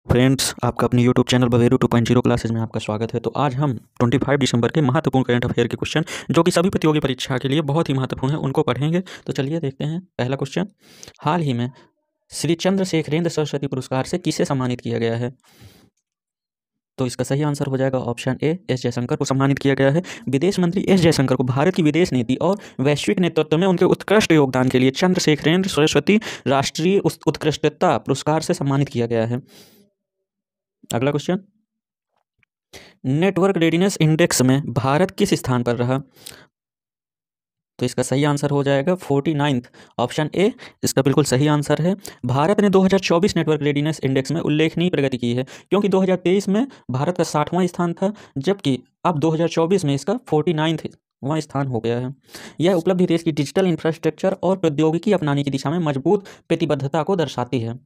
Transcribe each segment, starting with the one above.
Friends, आपका अपने YouTube channel बवेरू 2.0 classes में आपका स्वागत है। तो आज हम 25 दिसंबर के महत्वपूर्ण करंट अफेयर के क्वेश्चन जो कि सभी प्रतियोगी परीक्षा के लिए बहुत ही महत्वपूर्ण है उनको पढ़ेंगे। तो चलिए देखते हैं। पहला क्वेश्चन, हाल ही में श्री चंद्रशेखरेंद्र सरस्वती पुरस्कार से किसे सम्मानित किया गया है? तो इसका सही आंसर हो जाएगा ऑप्शन ए, एस जयशंकर को सम्मानित किया गया है। विदेश मंत्री एस जयशंकर को भारत की विदेश नीति और वैश्विक नेतृत्व में उनके उत्कृष्ट योगदान के लिए चंद्रशेखरेंद्र सरस्वती राष्ट्रीय उत्कृष्टता पुरस्कार से सम्मानित किया गया है। अगला क्वेश्चन, नेटवर्क रेडीनेस इंडेक्स में भारत किस स्थान पर रहा? तो इसका सही आंसर हो जाएगा 49th, ऑप्शन ए इसका बिल्कुल सही आंसर है। भारत ने 2024 नेटवर्क रेडीनेस इंडेक्स में उल्लेखनीय प्रगति की है, क्योंकि 2023 में भारत का 60वां स्थान था, जबकि अब 2024 में इसका 49वां स्थान हो गया है। यह उपलब्धि देश की डिजिटल इंफ्रास्ट्रक्चर और प्रौद्योगिकी अपनाने की दिशा में मजबूत प्रतिबद्धता को दर्शाती है।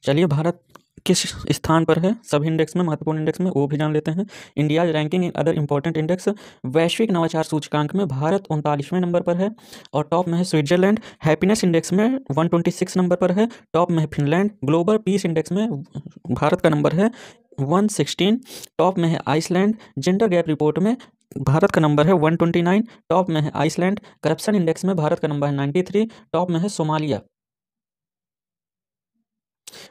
चलिए, भारत किस स्थान पर है सभी इंडेक्स में, महत्वपूर्ण इंडेक्स में, वो भी जान लेते हैं। India ranking in other important index, वैश्विक नवाचार सूचकांक में भारत 39वें नंबर पर है और टॉप में है स्विट्जरलैंड। हैप्पीनेस इंडेक्स में 126 नंबर पर है, टॉप में है फिनलैंड। ग्लोबल पीस इंडेक्स में भारत का नंबर है 116, टॉप में है आइसलैंड। जेंडर गैप रिपोर्ट में भारत का नंबर है 129, टॉप में है आइसलैंड। करप्शन इंडेक्स में भारत का नंबर है 93, टॉप में है सोमालिया।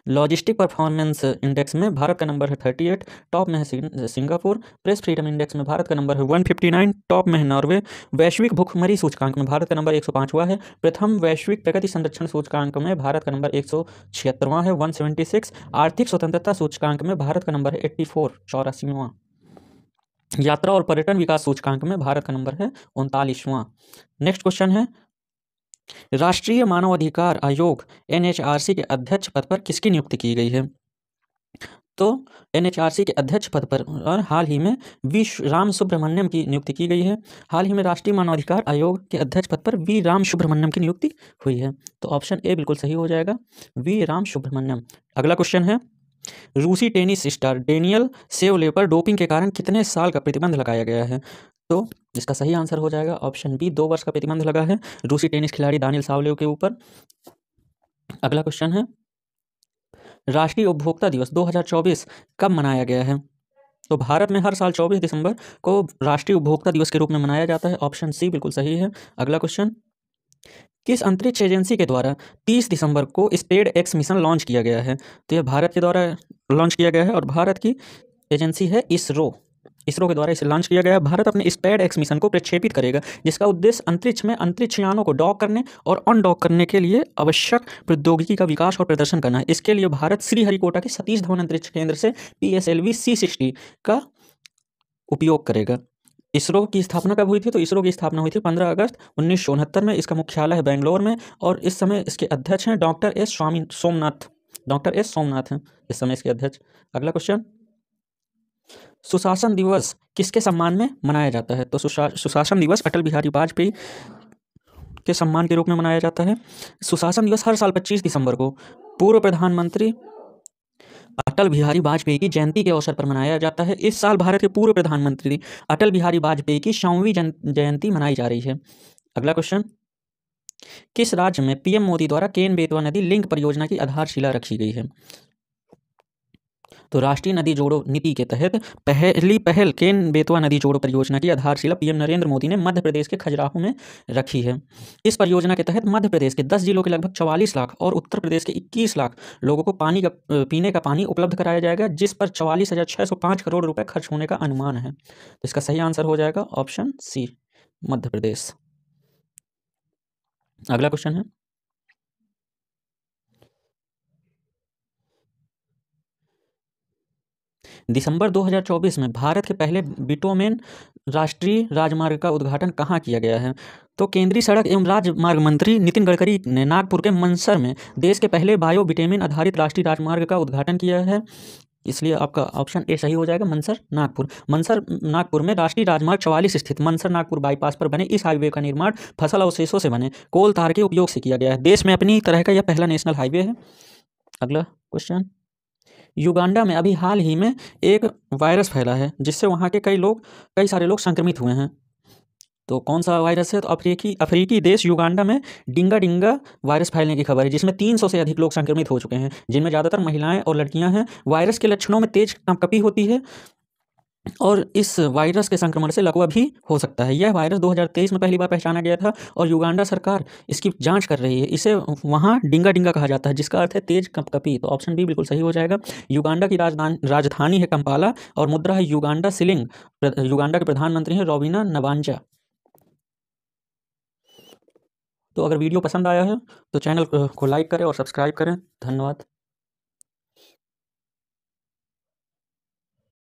लॉजिस्टिक परफॉर्मेंस इंडेक्स में भारत का नंबर है 38, टॉप में है सिंगापुर। प्रेस फ्रीडम इंडेक्स में भारत का नंबर है 159, टॉप में है नॉर्वे। वैश्विक भुखमरी सूचकांक में भारत का नंबर 105वां है। प्रथम वैश्विक प्रगति संरक्षण सूचकांक में भारत का नंबर 176वां है, 176। आर्थिक स्वतंत्रता सूचकांक में भारत का नंबर है 84, 84वां। यात्रा और पर्यटन विकास सूचकांक में भारत का नंबर है 39वां। नेक्स्ट क्वेश्चन है, राष्ट्रीय मानवाधिकार आयोग एनएचआरसी के अध्यक्ष पद पर किसकी नियुक्ति की गई है? तो एनएचआरसी के अध्यक्ष पद पर और हाल ही में वी राम सुब्रमण्यम की नियुक्ति की गई है। हाल ही में राष्ट्रीय मानवाधिकार आयोग के अध्यक्ष पद पर वी राम सुब्रमण्यम की नियुक्ति हुई है। तो ऑप्शन ए बिल्कुल सही हो जाएगा, वी राम सुब्रमण्यम। अगला क्वेश्चन है, रूसी टेनिस स्टार डेनियल सेवलेव पर डोपिंग के कारण कितने साल का प्रतिबंध लगाया गया है? तो इसका सही आंसर हो जाएगा ऑप्शन बी, 2 वर्ष का प्रतिबंध लगा है रूसी टेनिस खिलाड़ी दानिल सावलेव के ऊपर। अगला क्वेश्चन है, राष्ट्रीय उपभोक्ता दिवस 2024 कब मनाया गया है? तो भारत में हर साल 24 दिसंबर को राष्ट्रीय उपभोक्ता दिवस के रूप में मनाया जाता है। ऑप्शन सी बिल्कुल सही है। अगला क्वेश्चन, किस अंतरिक्ष एजेंसी के द्वारा 30 दिसंबर को स्पेड एक्स मिशन लॉन्च किया गया है? तो यह भारत के द्वारा लॉन्च किया गया है और भारत की एजेंसी है इसरो। इसरो के द्वारा इसे लॉन्च किया गया है। भारत अपने स्पेड एक्स मिशन को प्रक्षेपित करेगा, जिसका उद्देश्य अंतरिक्ष में अंतरिक्ष यानों को डॉक करने और अनडॉक करने के लिए आवश्यक प्रौद्योगिकी का विकास और प्रदर्शन करना है। इसके लिए भारत श्रीहरिकोटा के सतीश धवन अंतरिक्ष केंद्र से PSLV C60 का उपयोग करेगा। इसरो की स्थापना कब हुई थी? तो इसरो की स्थापना हुई थी 15 अगस्त 1969 में। इसका मुख्यालय है बेंगलोर में और इस समय इसके अध्यक्ष हैं डॉक्टर एस सोमनाथ हैं इस समय इसके अध्यक्ष। अगला क्वेश्चन, सुशासन दिवस किसके सम्मान में मनाया जाता है? तो सुशासन दिवस अटल बिहारी वाजपेयी के सम्मान के रूप में मनाया जाता है। सुशासन दिवस हर साल 25 दिसंबर को पूर्व प्रधानमंत्री अटल बिहारी वाजपेयी की जयंती के अवसर पर मनाया जाता है। इस साल भारत के पूर्व प्रधानमंत्री अटल बिहारी वाजपेयी की 100वीं जयंती मनाई जा रही है। अगला क्वेश्चन, किस राज्य में PM मोदी द्वारा केन बेतवा नदी लिंक परियोजना की आधारशिला रखी गई है? तो राष्ट्रीय नदी जोड़ो नीति के तहत पहली पहल केन बेतवा नदी जोड़ो परियोजना की आधारशिला PM नरेंद्र मोदी ने मध्य प्रदेश के खजुराहो में रखी है। इस परियोजना के तहत मध्य प्रदेश के 10 जिलों के लगभग 44 लाख और उत्तर प्रदेश के 21 लाख लोगों को पीने का पानी उपलब्ध कराया जाएगा, जिस पर 44,605 करोड़ रुपए खर्च होने का अनुमान है। तो इसका सही आंसर हो जाएगा ऑप्शन सी, मध्य प्रदेश। अगला क्वेश्चन है, दिसंबर 2024 में भारत के पहले बिटोमेन राष्ट्रीय राजमार्ग का उद्घाटन कहाँ किया गया है? तो केंद्रीय सड़क एवं राजमार्ग मंत्री नितिन गडकरी ने नागपुर के मनसर में देश के पहले बायो बिटोमेन आधारित राष्ट्रीय राजमार्ग का उद्घाटन किया है। इसलिए आपका ऑप्शन ए सही हो जाएगा, मनसर नागपुर। मनसर नागपुर में राष्ट्रीय राजमार्ग 44 स्थित मनसर नागपुर बाईपास पर बने इस हाईवे का निर्माण फसल अवशेषों से बने कोल तार के उपयोग से किया गया है। देश में अपनी तरह का यह पहला नेशनल हाईवे है। अगला क्वेश्चन, युगांडा में अभी हाल ही में एक वायरस फैला है, जिससे वहाँ के कई सारे लोग संक्रमित हुए हैं। तो कौन सा वायरस है? तो अफ्रीकी देश युगांडा में डिंगा वायरस फैलने की खबर है, जिसमें 300 से अधिक लोग संक्रमित हो चुके हैं, जिनमें ज़्यादातर महिलाएं और लड़कियां हैं। वायरस के लक्षणों में तेज कंपकपी होती है और इस वायरस के संक्रमण से लकवा भी हो सकता है। यह वायरस 2023 में पहली बार पहचाना गया था और युगांडा सरकार इसकी जांच कर रही है। इसे वहाँ डिंगा कहा जाता है, जिसका अर्थ है तेज कंपकपी। तो ऑप्शन बी बिल्कुल सही हो जाएगा। युगांडा की राजधानी है कंपाला और मुद्रा है युगांडा सिलिंग। युगांडा के प्रधानमंत्री हैं रोबिना नबांजा। तो अगर वीडियो पसंद आया है तो चैनल को लाइक करें और सब्सक्राइब करें। धन्यवाद।